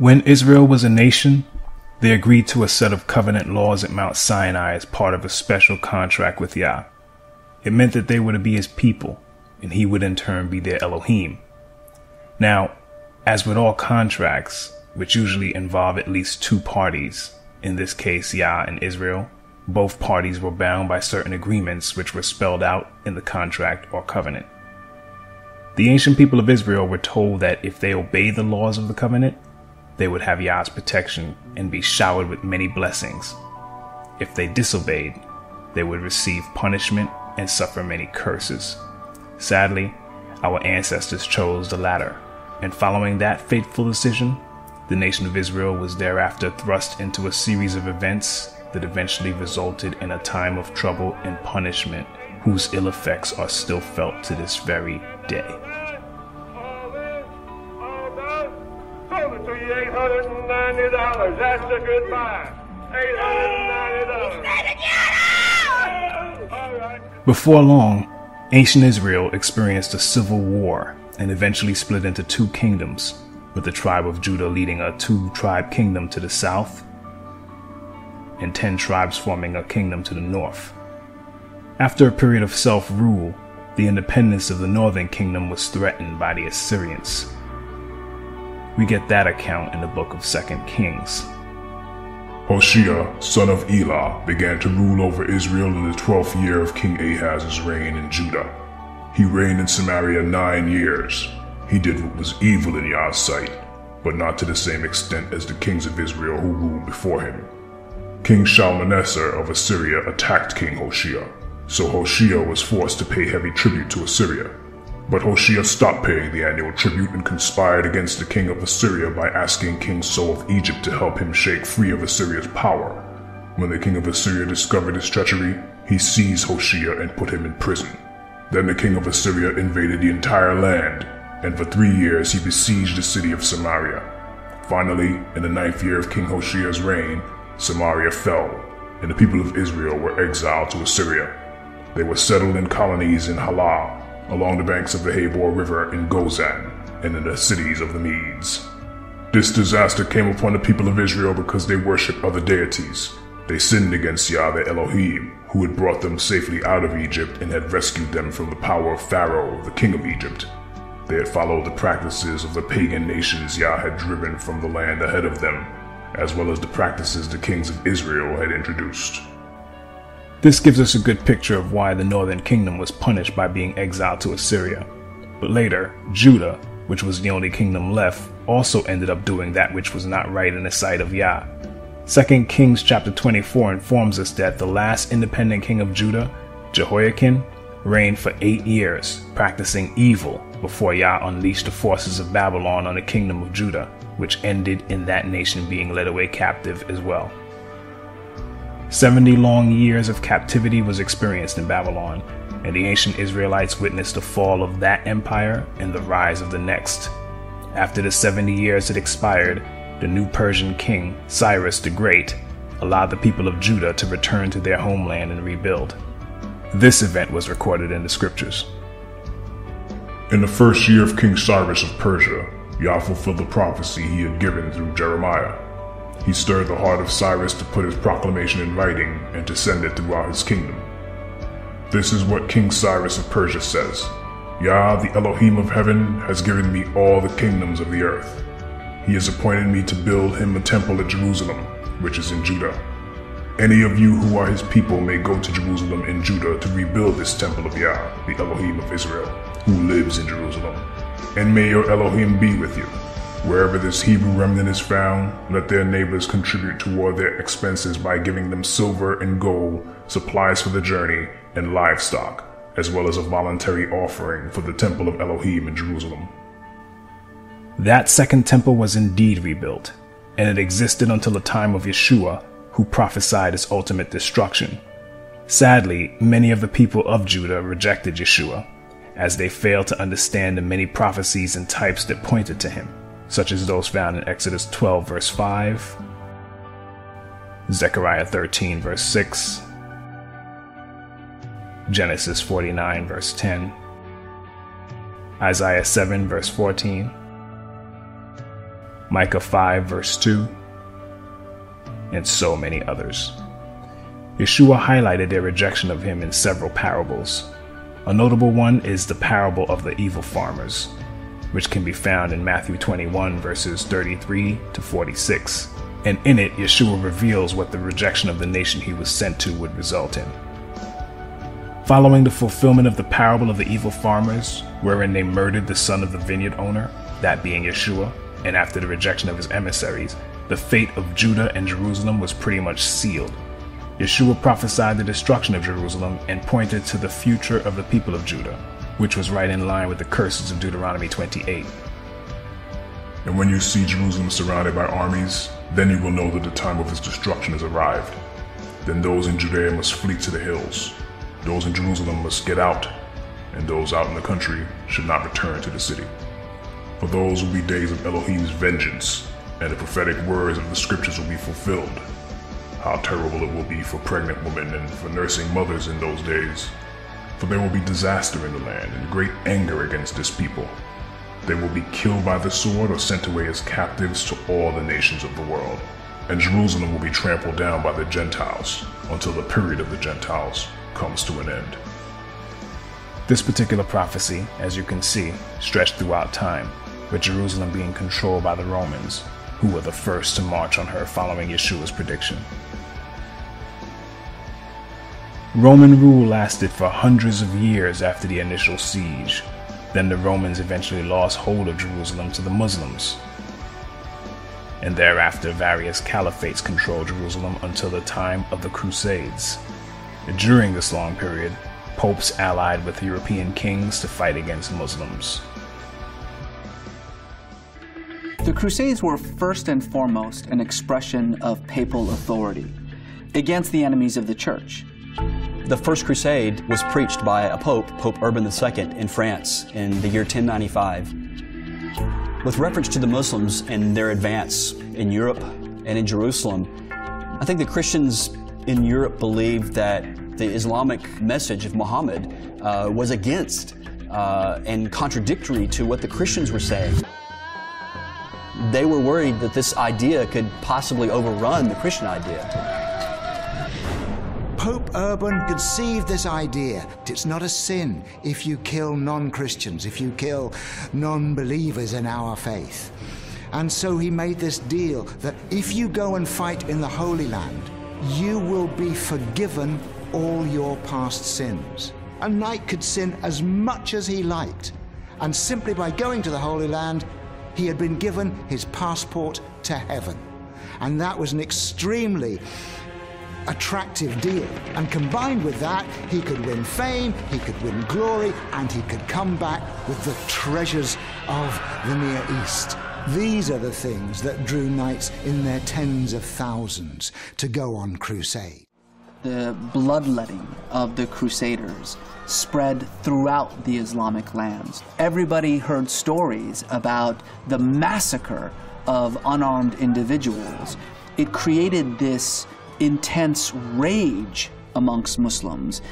When Israel was a nation, they agreed to a set of covenant laws at Mount Sinai as part of a special contract with Yah. It meant that they were to be his people, and he would in turn be their Elohim. Now, as with all contracts, which usually involve at least two parties, in this case Yah and Israel, both parties were bound by certain agreements which were spelled out in the contract or covenant. The ancient people of Israel were told that if they obeyed the laws of the covenant, they would have Yah's protection and be showered with many blessings. If they disobeyed, they would receive punishment and suffer many curses. Sadly, our ancestors chose the latter, and following that fateful decision, the nation of Israel was thereafter thrust into a series of events that eventually resulted in a time of trouble and punishment whose ill effects are still felt to this very day. $890. That's a good buy. $890. All right. Before long, ancient Israel experienced a civil war and eventually split into two kingdoms, with the tribe of Judah leading a two-tribe kingdom to the south and 10 tribes forming a kingdom to the north. After a period of self-rule, the independence of the northern kingdom was threatened by the Assyrians. We get that account in the book of 2 Kings. Hoshea, son of Elah, began to rule over Israel in the 12th year of King Ahaz's reign in Judah. He reigned in Samaria 9 years. He did what was evil in Yah's sight, but not to the same extent as the kings of Israel who ruled before him. King Shalmaneser of Assyria attacked King Hoshea, so Hoshea was forced to pay heavy tribute to Assyria. But Hoshea stopped paying the annual tribute and conspired against the king of Assyria by asking King So of Egypt to help him shake free of Assyria's power. When the king of Assyria discovered his treachery, he seized Hoshea and put him in prison. Then the king of Assyria invaded the entire land, and for 3 years he besieged the city of Samaria. Finally, in the 9th year of King Hoshea's reign, Samaria fell, and the people of Israel were exiled to Assyria. They were settled in colonies in Halah, along the banks of the Habor River in Gozan, and in the cities of the Medes. This disaster came upon the people of Israel because they worshipped other deities. They sinned against Yah their Elohim, who had brought them safely out of Egypt and had rescued them from the power of Pharaoh, the king of Egypt. They had followed the practices of the pagan nations Yah had driven from the land ahead of them, as well as the practices the kings of Israel had introduced. This gives us a good picture of why the northern kingdom was punished by being exiled to Assyria. But later, Judah, which was the only kingdom left, also ended up doing that which was not right in the sight of Yah. 2 Kings chapter 24 informs us that the last independent king of Judah, Jehoiakim, reigned for 8 years, practicing evil before Yah unleashed the forces of Babylon on the kingdom of Judah, which ended in that nation being led away captive as well. 70 long years of captivity was experienced in Babylon, and the ancient Israelites witnessed the fall of that empire and the rise of the next. After the 70 years had expired, the new Persian king, Cyrus the Great, allowed the people of Judah to return to their homeland and rebuild. This event was recorded in the scriptures. In the first year of King Cyrus of Persia, Yah fulfilled the prophecy he had given through Jeremiah. He stirred the heart of Cyrus to put his proclamation in writing and to send it throughout his kingdom. This is what King Cyrus of Persia says: Yah, the Elohim of heaven, has given me all the kingdoms of the earth. He has appointed me to build him a temple at Jerusalem, which is in Judah. Any of you who are his people may go to Jerusalem in Judah to rebuild this temple of Yah, the Elohim of Israel, who lives in Jerusalem. And may your Elohim be with you. Wherever this Hebrew remnant is found, let their neighbors contribute toward their expenses by giving them silver and gold, supplies for the journey, and livestock, as well as a voluntary offering for the temple of Elohim in Jerusalem. That second temple was indeed rebuilt, and it existed until the time of Yeshua, who prophesied its ultimate destruction. Sadly, many of the people of Judah rejected Yeshua, as they failed to understand the many prophecies and types that pointed to him, such as those found in Exodus 12 verse 5, Zechariah 13 verse 6, Genesis 49 verse 10, Isaiah 7 verse 14, Micah 5 verse 2, and so many others. Yeshua highlighted their rejection of him in several parables. A notable one is the parable of the evil farmers, which can be found in Matthew 21 verses 33 to 46. And in it, Yeshua reveals what the rejection of the nation he was sent to would result in. Following the fulfillment of the parable of the evil farmers, wherein they murdered the son of the vineyard owner, that being Yeshua, and after the rejection of his emissaries, the fate of Judah and Jerusalem was pretty much sealed. Yeshua prophesied the destruction of Jerusalem and pointed to the future of the people of Judah, which was right in line with the curses of Deuteronomy 28. And when you see Jerusalem surrounded by armies, then you will know that the time of its destruction has arrived. Then those in Judea must flee to the hills. Those in Jerusalem must get out, and those out in the country should not return to the city. For those will be days of Elohim's vengeance, and the prophetic words of the scriptures will be fulfilled. How terrible it will be for pregnant women and for nursing mothers in those days. For there will be disaster in the land and great anger against this people. They will be killed by the sword or sent away as captives to all the nations of the world. And Jerusalem will be trampled down by the Gentiles until the period of the Gentiles comes to an end. This particular prophecy, as you can see, stretched throughout time, with Jerusalem being controlled by the Romans, who were the first to march on her following Yeshua's prediction. Roman rule lasted for hundreds of years after the initial siege. Then the Romans eventually lost hold of Jerusalem to the Muslims. And thereafter various caliphates controlled Jerusalem until the time of the Crusades. During this long period, popes allied with European kings to fight against Muslims. The Crusades were first and foremost an expression of papal authority against the enemies of the Church. The First Crusade was preached by a pope, Pope Urban II, in France in the year 1095. With reference to the Muslims and their advance in Europe and in Jerusalem, I think the Christians in Europe believed that the Islamic message of Muhammad was against and contradictory to what the Christians were saying. They were worried that this idea could possibly overrun the Christian idea. Pope Urban conceived this idea. It's not a sin if you kill non-Christians, if you kill non-believers in our faith. And so he made this deal that if you go and fight in the Holy Land, you will be forgiven all your past sins. A knight could sin as much as he liked, and simply by going to the Holy Land, he had been given his passport to heaven. And that was an extremely attractive deal. And combined with that, he could win fame, he could win glory, and he could come back with the treasures of the Near East. These are the things that drew knights in their tens of thousands to go on crusade. The bloodletting of the Crusaders spread throughout the Islamic lands. Everybody heard stories about the massacre of unarmed individuals. It created this intense rage amongst Muslims.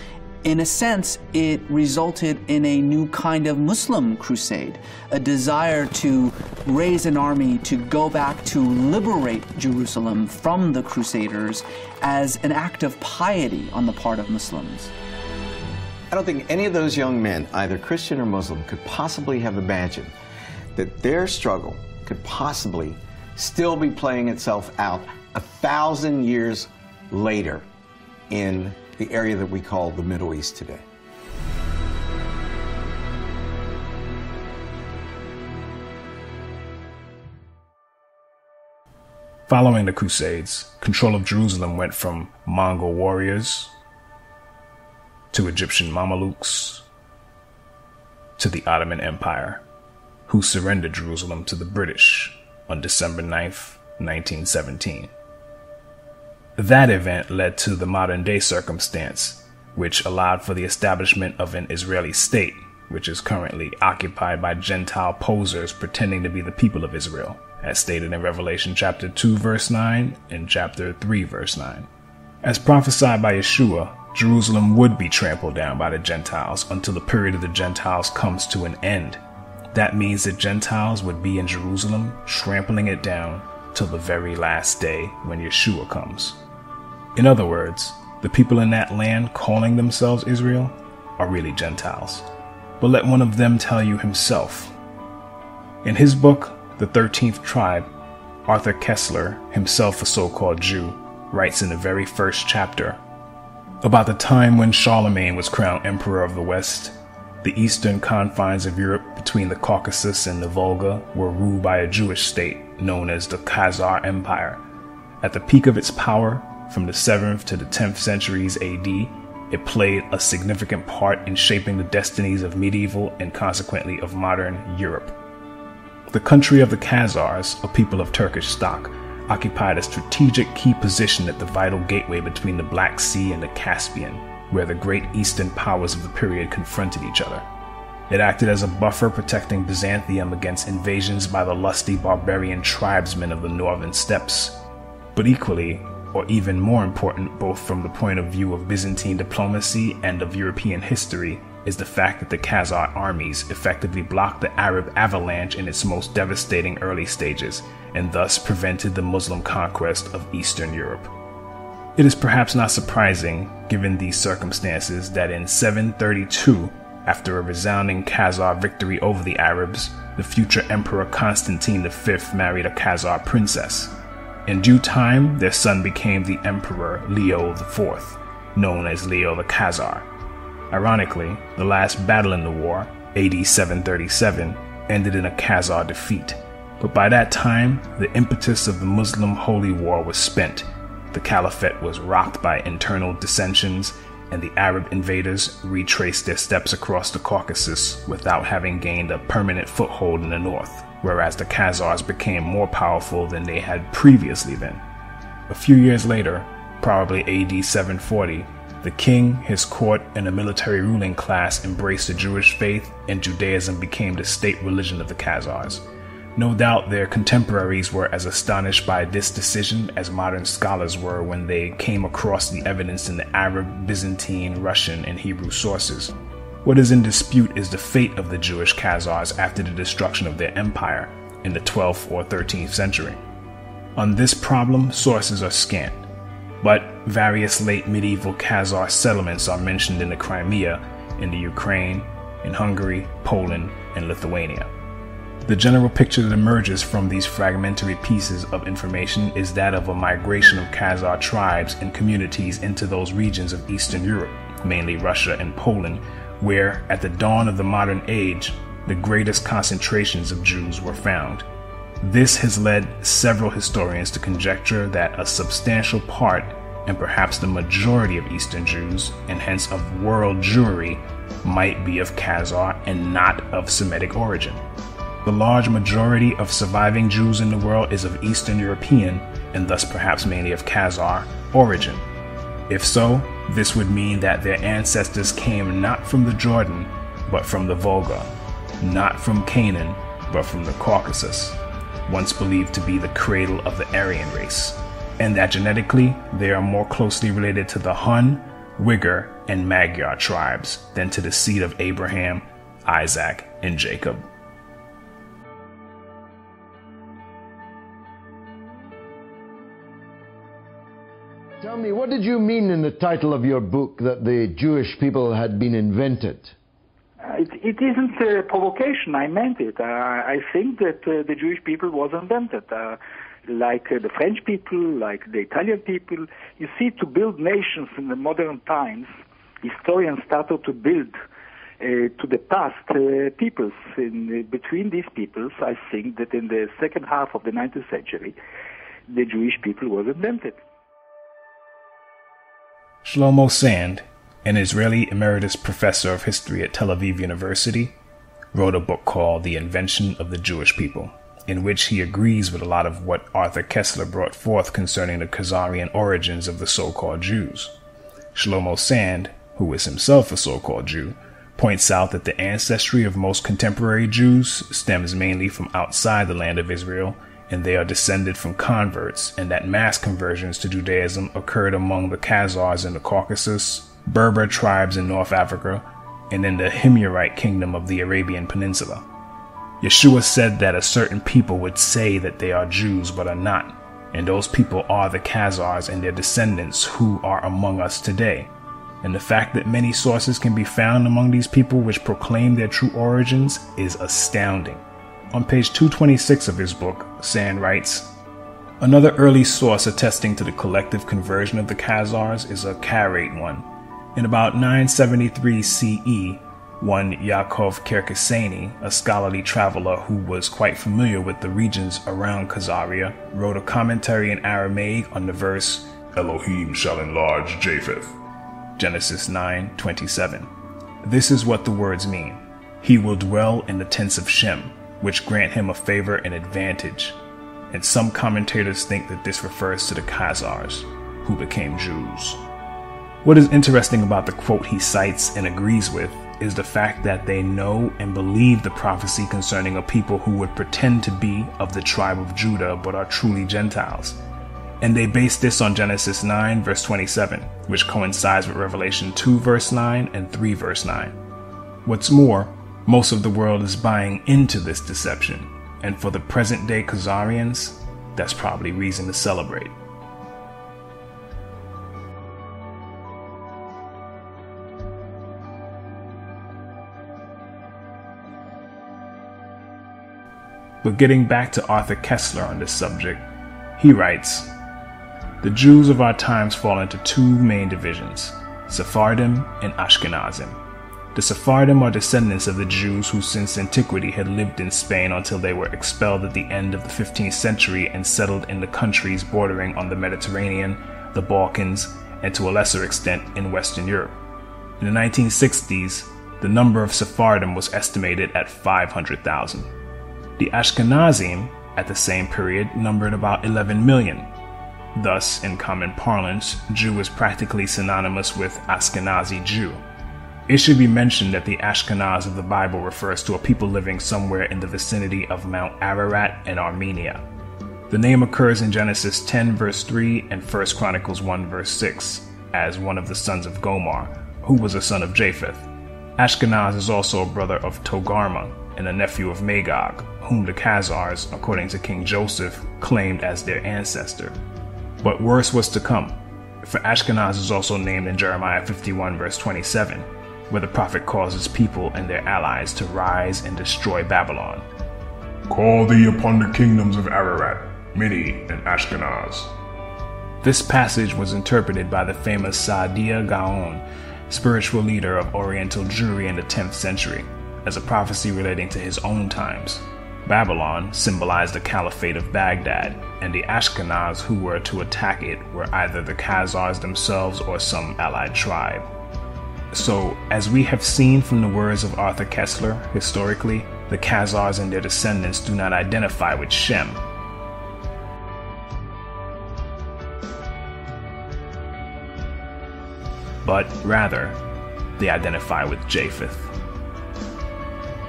In a sense, it resulted in a new kind of Muslim crusade, a desire to raise an army to go back to liberate Jerusalem from the Crusaders as an act of piety on the part of Muslims. I don't think any of those young men, either Christian or Muslim, could possibly have imagined that their struggle could possibly still be playing itself out 1,000 years later in the area that we call the Middle East today. Following the Crusades, control of Jerusalem went from Mongol warriors to Egyptian Mamelukes to the Ottoman Empire, who surrendered Jerusalem to the British on December 9th, 1917. That event led to the modern-day circumstance, which allowed for the establishment of an Israeli state, which is currently occupied by Gentile posers pretending to be the people of Israel, as stated in Revelation chapter 2 verse 9 and chapter 3 verse 9. As prophesied by Yeshua, Jerusalem would be trampled down by the Gentiles until the period of the Gentiles comes to an end. that means the Gentiles would be in Jerusalem, trampling it down till the very last day when Yeshua comes. In other words, the people in that land calling themselves Israel are really Gentiles. But let one of them tell you himself. In his book, The 13th Tribe, Arthur Koestler, himself a so-called Jew, writes in the very first chapter about the time when Charlemagne was crowned Emperor of the West. The eastern confines of Europe between the Caucasus and the Volga were ruled by a Jewish state known as the Khazar Empire. At the peak of its power, from the 7th to the 10th centuries AD, it played a significant part in shaping the destinies of medieval and consequently of modern Europe. The country of the Khazars, a people of Turkish stock, occupied a strategic key position at the vital gateway between the Black Sea and the Caspian, where the great eastern powers of the period confronted each other. It acted as a buffer protecting Byzantium against invasions by the lusty barbarian tribesmen of the northern steppes. But equally, or even more important, both from the point of view of Byzantine diplomacy and of European history, is the fact that the Khazar armies effectively blocked the Arab avalanche in its most devastating early stages, and thus prevented the Muslim conquest of Eastern Europe. It is perhaps not surprising, given these circumstances, that in 732, after a resounding Khazar victory over the Arabs, the future Emperor Constantine V married a Khazar princess. In due time, their son became the Emperor Leo IV, known as Leo the Khazar. Ironically, the last battle in the war, AD 737, ended in a Khazar defeat. But by that time, the impetus of the Muslim holy war was spent. The caliphate was rocked by internal dissensions, and the Arab invaders retraced their steps across the Caucasus without having gained a permanent foothold in the north, whereas the Khazars became more powerful than they had previously been. A few years later, probably AD 740, the king, his court, and the military ruling class embraced the Jewish faith, and Judaism became the state religion of the Khazars. No doubt their contemporaries were as astonished by this decision as modern scholars were when they came across the evidence in the Arab, Byzantine, Russian, and Hebrew sources. What is in dispute is the fate of the Jewish Khazars after the destruction of their empire in the 12th or 13th century. On this problem, sources are scant, but various late medieval Khazar settlements are mentioned in the Crimea, in the Ukraine, in Hungary, Poland, and Lithuania. The general picture that emerges from these fragmentary pieces of information is that of a migration of Khazar tribes and communities into those regions of Eastern Europe, mainly Russia and Poland, where, at the dawn of the modern age, the greatest concentrations of Jews were found. This has led several historians to conjecture that a substantial part, and perhaps the majority of Eastern Jews, and hence of world Jewry, might be of Khazar and not of Semitic origin. The large majority of surviving Jews in the world is of Eastern European, and thus perhaps mainly of Khazar, origin. If so, this would mean that their ancestors came not from the Jordan, but from the Volga, not from Canaan, but from the Caucasus, once believed to be the cradle of the Aryan race, and that genetically they are more closely related to the Hun, Uyghur, and Magyar tribes than to the seed of Abraham, Isaac, and Jacob. Tell me, what did you mean in the title of your book that the Jewish people had been invented? It isn't a provocation. I meant it. I think that the Jewish people was invented. Like the French people, like the Italian people. You see, to build nations in the modern times, historians started to build to the past peoples. Between these peoples, I think that in the second half of the 19th century, the Jewish people was invented. Shlomo Sand, an Israeli emeritus professor of history at Tel Aviv University, wrote a book called The Invention of the Jewish People, in which he agrees with a lot of what Arthur Koestler brought forth concerning the Khazarian origins of the so-called Jews. Shlomo Sand, who is himself a so-called Jew, points out that the ancestry of most contemporary Jews stems mainly from outside the land of Israel, and they are descended from converts, and that mass conversions to Judaism occurred among the Khazars in the Caucasus, Berber tribes in North Africa, and in the Himyarite kingdom of the Arabian Peninsula. Yeshua said that a certain people would say that they are Jews but are not, and those people are the Khazars and their descendants who are among us today. And the fact that many sources can be found among these people which proclaim their true origins is astounding. On page 226 of his book, Sand writes, another early source attesting to the collective conversion of the Khazars is a Karaite one. In about 973 CE, one Yaakov Kerkasani, a scholarly traveler who was quite familiar with the regions around Khazaria, wrote a commentary in Aramaic on the verse, Elohim shall enlarge Japheth. Genesis 9:27. This is what the words mean. He will dwell in the tents of Shem, which grant him a favor and advantage. And some commentators think that this refers to the Khazars, who became Jews. What is interesting about the quote he cites and agrees with is the fact that they know and believe the prophecy concerning a people who would pretend to be of the tribe of Judah but are truly Gentiles. And they base this on Genesis 9 verse 27, which coincides with Revelation 2 verse 9 and 3 verse 9. What's more, most of the world is buying into this deception, and for the present day Khazarians, that's probably reason to celebrate. But getting back to Arthur Koestler on this subject, he writes, the Jews of our times fall into two main divisions, Sephardim and Ashkenazim. The Sephardim are descendants of the Jews who since antiquity had lived in Spain until they were expelled at the end of the 15th century and settled in the countries bordering on the Mediterranean, the Balkans, and to a lesser extent in Western Europe. In the 1960s, the number of Sephardim was estimated at 500,000. The Ashkenazim, at the same period, numbered about 11 million. Thus, in common parlance, Jew is practically synonymous with Ashkenazi Jew. It should be mentioned that the Ashkenaz of the Bible refers to a people living somewhere in the vicinity of Mount Ararat and Armenia. The name occurs in Genesis 10 verse 3 and 1 Chronicles 1 verse 6 as one of the sons of Gomer, who was a son of Japheth. Ashkenaz is also a brother of Togarmah and a nephew of Magog, whom the Khazars, according to King Joseph, claimed as their ancestor. But worse was to come, for Ashkenaz is also named in Jeremiah 51 verse 27, where the prophet calls his people and their allies to rise and destroy Babylon. Call thee upon the kingdoms of Ararat, Mini, and Ashkenaz. This passage was interpreted by the famous Saadia Gaon, spiritual leader of Oriental Jewry in the 10th century, as a prophecy relating to his own times. Babylon symbolized the Caliphate of Baghdad, and the Ashkenaz who were to attack it were either the Khazars themselves or some allied tribe. So, as we have seen from the words of Arthur Koestler, historically, the Khazars and their descendants do not identify with Shem. But rather, they identify with Japheth.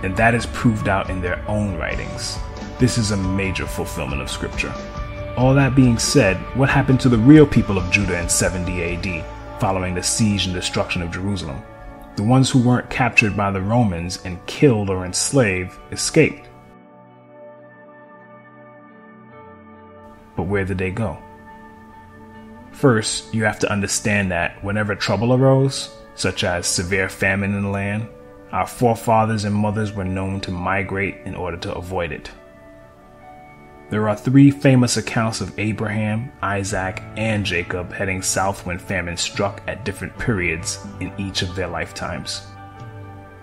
And that is proved out in their own writings. This is a major fulfillment of scripture. All that being said, what happened to the real people of Judah in 70 AD, following the siege and destruction of Jerusalem? The ones who weren't captured by the Romans and killed or enslaved escaped. But where did they go? First, you have to understand that whenever trouble arose, such as severe famine in the land, our forefathers and mothers were known to migrate in order to avoid it. There are three famous accounts of Abraham, Isaac, and Jacob heading south when famine struck at different periods in each of their lifetimes.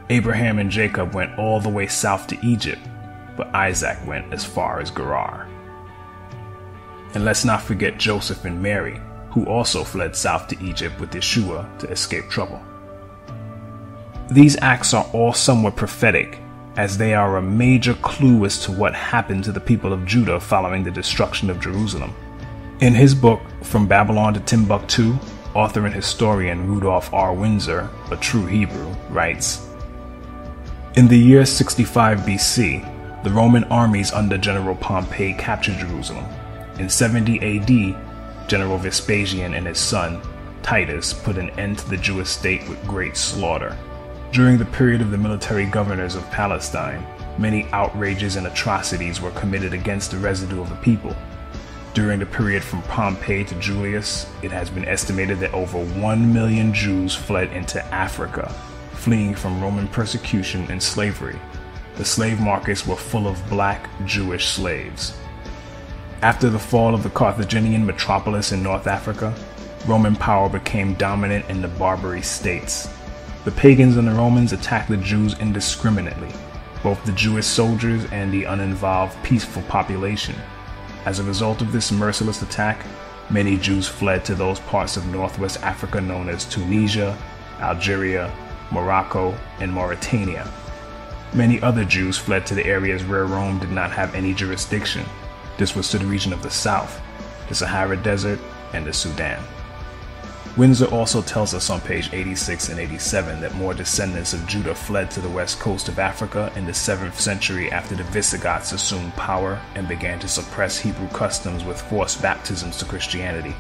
Abraham and Jacob went all the way south to Egypt, but Isaac went as far as Gerar. And let's not forget Joseph and Mary, who also fled south to Egypt with Yeshua to escape trouble. These acts are all somewhat prophetic, as they are a major clue as to what happened to the people of Judah following the destruction of Jerusalem. In his book, From Babylon to Timbuktu, author and historian Rudolph R. Windsor, a true Hebrew, writes, in the year 65 BC, the Roman armies under General Pompey captured Jerusalem. In 70 AD, General Vespasian and his son, Titus, put an end to the Jewish state with great slaughter. During the period of the military governors of Palestine, many outrages and atrocities were committed against the residue of the people. During the period from Pompey to Julius, it has been estimated that over 1 million Jews fled into Africa, fleeing from Roman persecution and slavery. The slave markets were full of black Jewish slaves. After the fall of the Carthaginian metropolis in North Africa, Roman power became dominant in the Barbary states. The pagans and the Romans attacked the Jews indiscriminately, both the Jewish soldiers and the uninvolved peaceful population. As a result of this merciless attack, many Jews fled to those parts of Northwest Africa known as Tunisia, Algeria, Morocco, and Mauritania. Many other Jews fled to the areas where Rome did not have any jurisdiction. This was to the region of the South, the Sahara Desert, and the Sudan. Windsor also tells us on page 86 and 87 that more descendants of Judah fled to the west coast of Africa in the 7th century after the Visigoths assumed power and began to suppress Hebrew customs with forced baptisms to Christianity.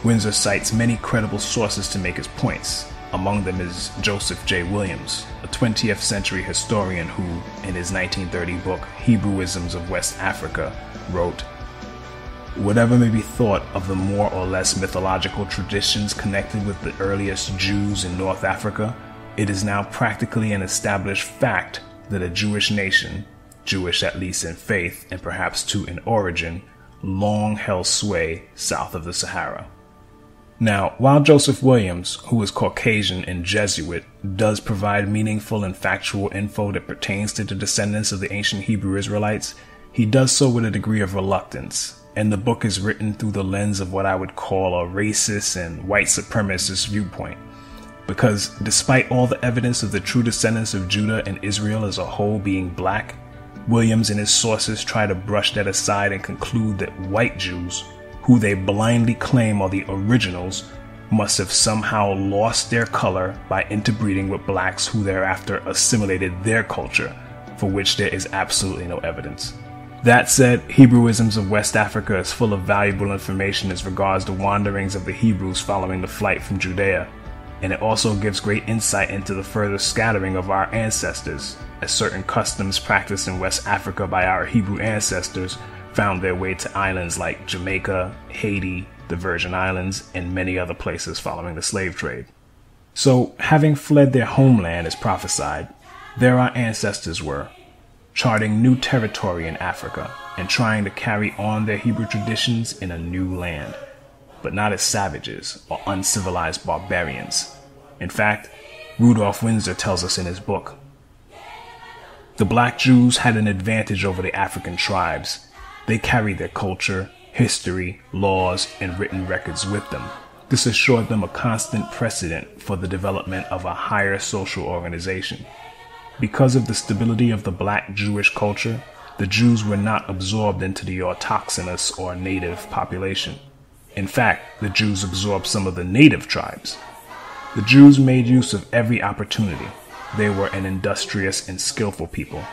Windsor cites many credible sources to make his points. Among them is Joseph J. Williams, a 20th century historian who, in his 1930 book Hebrewisms of West Africa, wrote, "Whatever may be thought of the more or less mythological traditions connected with the earliest Jews in North Africa, it is now practically an established fact that a Jewish nation, Jewish at least in faith and perhaps too in origin, long held sway south of the Sahara." Now, while Joseph Williams, who is Caucasian and Jesuit, does provide meaningful and factual info that pertains to the descendants of the ancient Hebrew Israelites, he does so with a degree of reluctance. And the book is written through the lens of what I would call a racist and white supremacist viewpoint. Because despite all the evidence of the true descendants of Judah and Israel as a whole being black, Williams and his sources try to brush that aside and conclude that white Jews, who they blindly claim are the originals, must have somehow lost their color by interbreeding with blacks who thereafter assimilated their culture, for which there is absolutely no evidence. That said, Hebrewisms of West Africa is full of valuable information as regards the wanderings of the Hebrews following the flight from Judea, and it also gives great insight into the further scattering of our ancestors, as certain customs practiced in West Africa by our Hebrew ancestors found their way to islands like Jamaica, Haiti, the Virgin Islands, and many other places following the slave trade. So, having fled their homeland as prophesied, there our ancestors were, charting new territory in Africa and trying to carry on their Hebrew traditions in a new land, but not as savages or uncivilized barbarians. In fact, Rudolf Windsor tells us in his book, "The black Jews had an advantage over the African tribes. They carried their culture, history, laws, and written records with them. This assured them a constant precedent for the development of a higher social organization. Because of the stability of the black Jewish culture, the Jews were not absorbed into the autochthonous or native population. In fact, the Jews absorbed some of the native tribes. The Jews made use of every opportunity. They were an industrious and skillful people.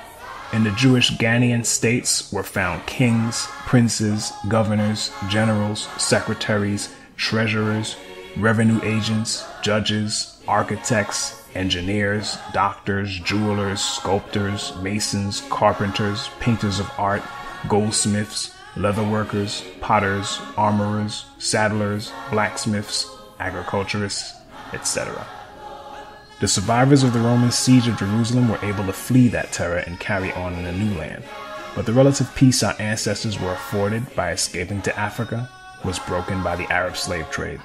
In the Jewish Ghanaian states were found kings, princes, governors, generals, secretaries, treasurers, revenue agents, judges, architects, engineers, doctors, jewelers, sculptors, masons, carpenters, painters of art, goldsmiths, leatherworkers, potters, armorers, saddlers, blacksmiths, agriculturists, etc. The survivors of the Roman siege of Jerusalem were able to flee that terror and carry on in a new land. But the relative peace our ancestors were afforded by escaping to Africa was broken by the Arab slave trade,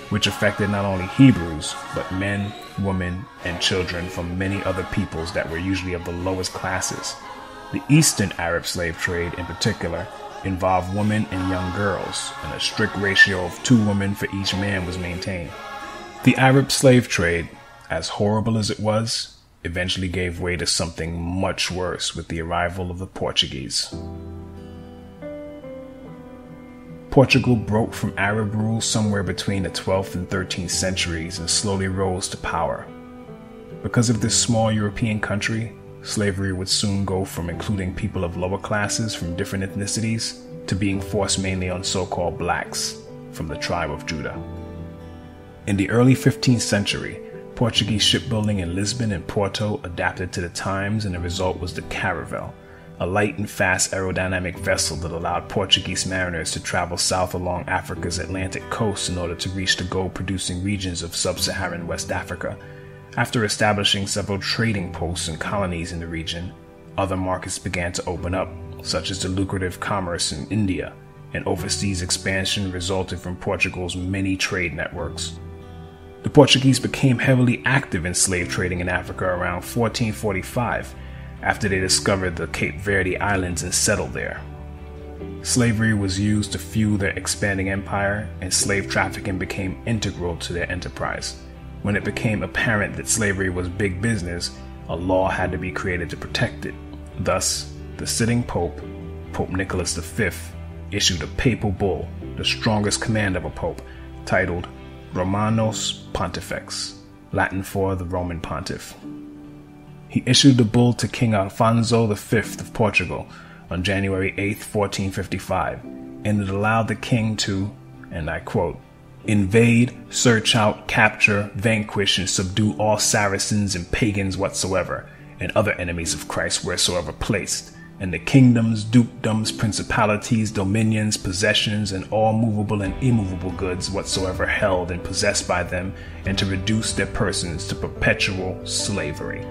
which affected not only Hebrews, but men, women, and children from many other peoples that were usually of the lowest classes. The Eastern Arab slave trade, in particular, involved women and young girls, and a strict ratio of 2 women for each man was maintained. The Arab slave trade, as horrible as it was, eventually gave way to something much worse with the arrival of the Portuguese. Portugal broke from Arab rule somewhere between the 12th and 13th centuries and slowly rose to power. Because of this small European country, slavery would soon go from including people of lower classes from different ethnicities to being forced mainly on so-called blacks from the tribe of Judah. In the early 15th century, Portuguese shipbuilding in Lisbon and Porto adapted to the times, and the result was the caravel, a light and fast aerodynamic vessel that allowed Portuguese mariners to travel south along Africa's Atlantic coast in order to reach the gold-producing regions of sub-Saharan West Africa. After establishing several trading posts and colonies in the region, other markets began to open up, such as the lucrative commerce in India, and overseas expansion resulted from Portugal's many trade networks. The Portuguese became heavily active in slave trading in Africa around 1445, after they discovered the Cape Verde Islands and settled there. Slavery was used to fuel their expanding empire, and slave trafficking became integral to their enterprise. When it became apparent that slavery was big business, a law had to be created to protect it. Thus, the sitting Pope, Pope Nicholas V, issued a papal bull, the strongest command of a pope, titled Romanos Pontifex, Latin for the Roman Pontiff. He issued the bull to King Alfonso V of Portugal on January 8, 1455, and it allowed the king to, and I quote, invade, search out, capture, vanquish, and subdue all Saracens and pagans whatsoever, and other enemies of Christ wheresoever placed, and the kingdoms, dukedoms, principalities, dominions, possessions, and all movable and immovable goods whatsoever held and possessed by them, and to reduce their persons to perpetual slavery.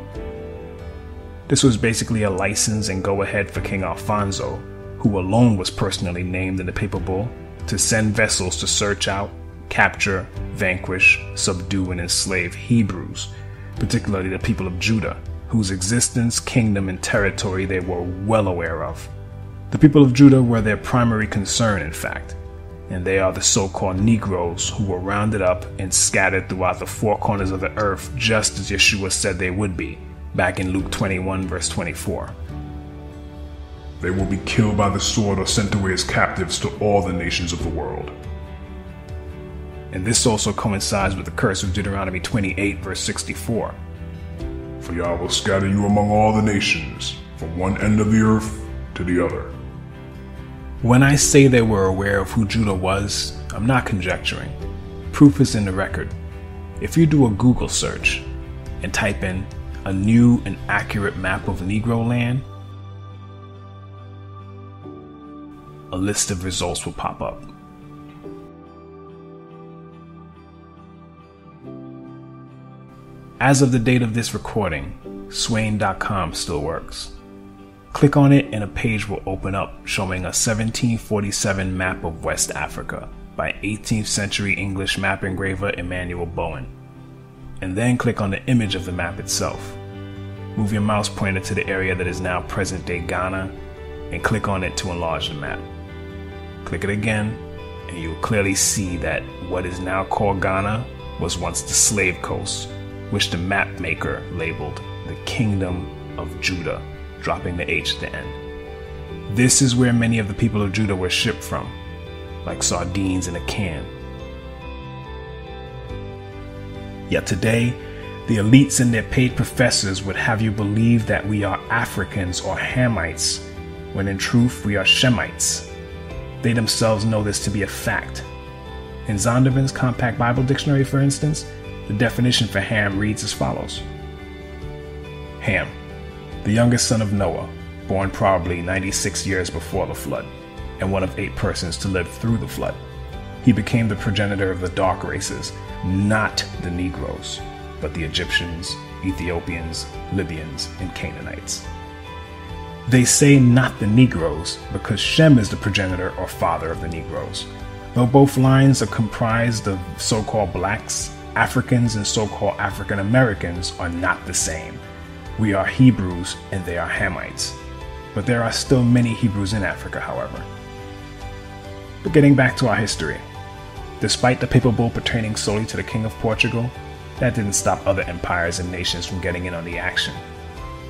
This was basically a license and go-ahead for King Alfonso, who alone was personally named in the papal bull, to send vessels to search out, capture, vanquish, subdue, and enslave Hebrews, particularly the people of Judah, whose existence, kingdom, and territory they were well aware of. The people of Judah were their primary concern, in fact, and they are the so-called Negroes who were rounded up and scattered throughout the four corners of the earth, just as Yeshua said they would be, back in Luke 21, verse 24. They will be killed by the sword or sent away as captives to all the nations of the world. And this also coincides with the curse of Deuteronomy 28, verse 64. For Yah will scatter you among all the nations, from one end of the earth to the other. When I say they were aware of who Judah was, I'm not conjecturing. Proof is in the record. If you do a Google search and type in a new and accurate map of Negro land, a list of results will pop up. As of the date of this recording, Swain.com still works. Click on it and a page will open up showing a 1747 map of West Africa by 18th century English map engraver Emmanuel Bowen. And then click on the image of the map itself. Move your mouse pointer to the area that is now present-day Ghana and click on it to enlarge the map. Click it again and you will clearly see that what is now called Ghana was once the Slave Coast, which the map maker labeled the Kingdom of Judah, dropping the H at the end. This is where many of the people of Judah were shipped from, like sardines in a can. Yet today, the elites and their paid professors would have you believe that we are Africans or Hamites, when in truth we are Shemites. They themselves know this to be a fact. In Zondervan's Compact Bible Dictionary, for instance, the definition for Ham reads as follows. Ham, the youngest son of Noah, born probably 96 years before the flood, and one of 8 persons to live through the flood. He became the progenitor of the dark races, not the Negroes, but the Egyptians, Ethiopians, Libyans, and Canaanites. They say not the Negroes because Shem is the progenitor or father of the Negroes. Though both lines are comprised of so-called blacks, Africans and so-called African Americans are not the same. We are Hebrews and they are Hamites. But there are still many Hebrews in Africa, however. But getting back to our history, despite the papal bull pertaining solely to the King of Portugal, that didn't stop other empires and nations from getting in on the action.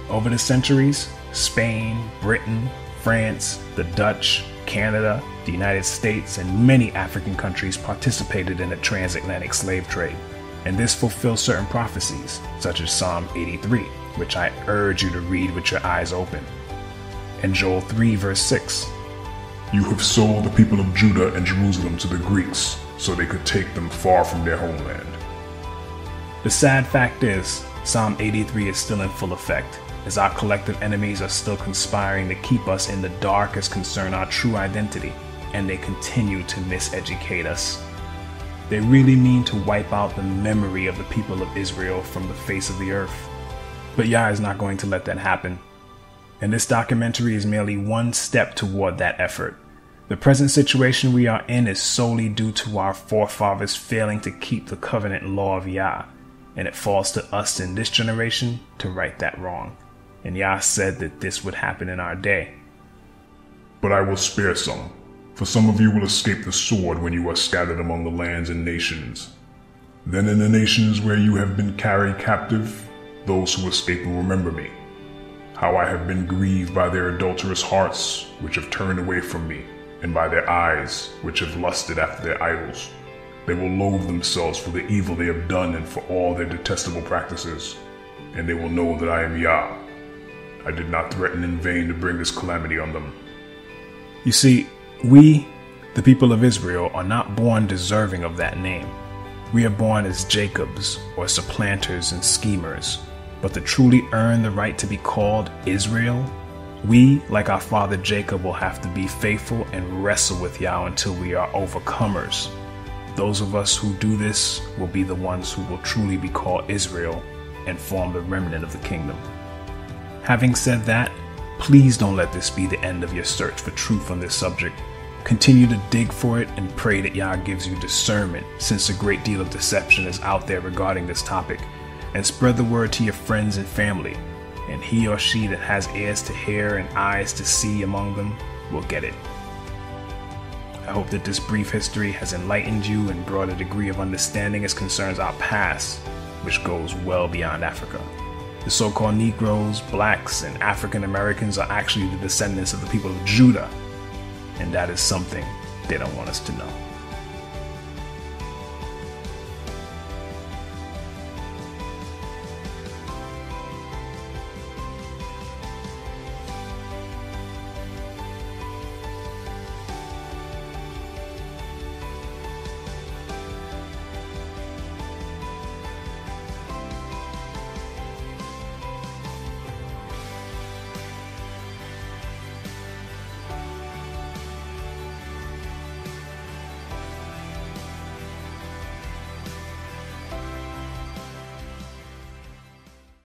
Over the centuries, Spain, Britain, France, the Dutch, Canada, the United States, and many African countries participated in the transatlantic slave trade, and this fulfills certain prophecies, such as Psalm 83, which I urge you to read with your eyes open, and Joel 3 verse 6. You have sold the people of Judah and Jerusalem to the Greeks, so they could take them far from their homeland. The sad fact is, Psalm 83 is still in full effect, as our collective enemies are still conspiring to keep us in the dark as concern our true identity, and they continue to miseducate us. They really mean to wipe out the memory of the people of Israel from the face of the earth. But Yah is not going to let that happen. And this documentary is merely one step toward that effort. The present situation we are in is solely due to our forefathers failing to keep the covenant law of Yah, and it falls to us in this generation to right that wrong. And Yah said that this would happen in our day. But I will spare some, for some of you will escape the sword when you are scattered among the lands and nations. Then in the nations where you have been carried captive, those who escape will remember me, how I have been grieved by their adulterous hearts, which have turned away from me, and by their eyes, which have lusted after their idols. They will loathe themselves for the evil they have done and for all their detestable practices, and they will know that I am Yah. I did not threaten in vain to bring this calamity on them. You see, we, the people of Israel, are not born deserving of that name. We are born as Jacobs, or supplanters and schemers. But to truly earn the right to be called Israel, we, like our father Jacob, will have to be faithful and wrestle with Yah until we are overcomers. Those of us who do this will be the ones who will truly be called Israel and form the remnant of the kingdom. Having said that, please don't let this be the end of your search for truth on this subject. Continue to dig for it and pray that Yah gives you discernment, since a great deal of deception is out there regarding this topic. And spread the word to your friends and family, and he or she that has ears to hear and eyes to see among them will get it. I hope that this brief history has enlightened you and brought a degree of understanding as concerns our past, which goes well beyond Africa. The so-called Negroes, blacks, and African Americans are actually the descendants of the people of Judah, and that is something they don't want us to know.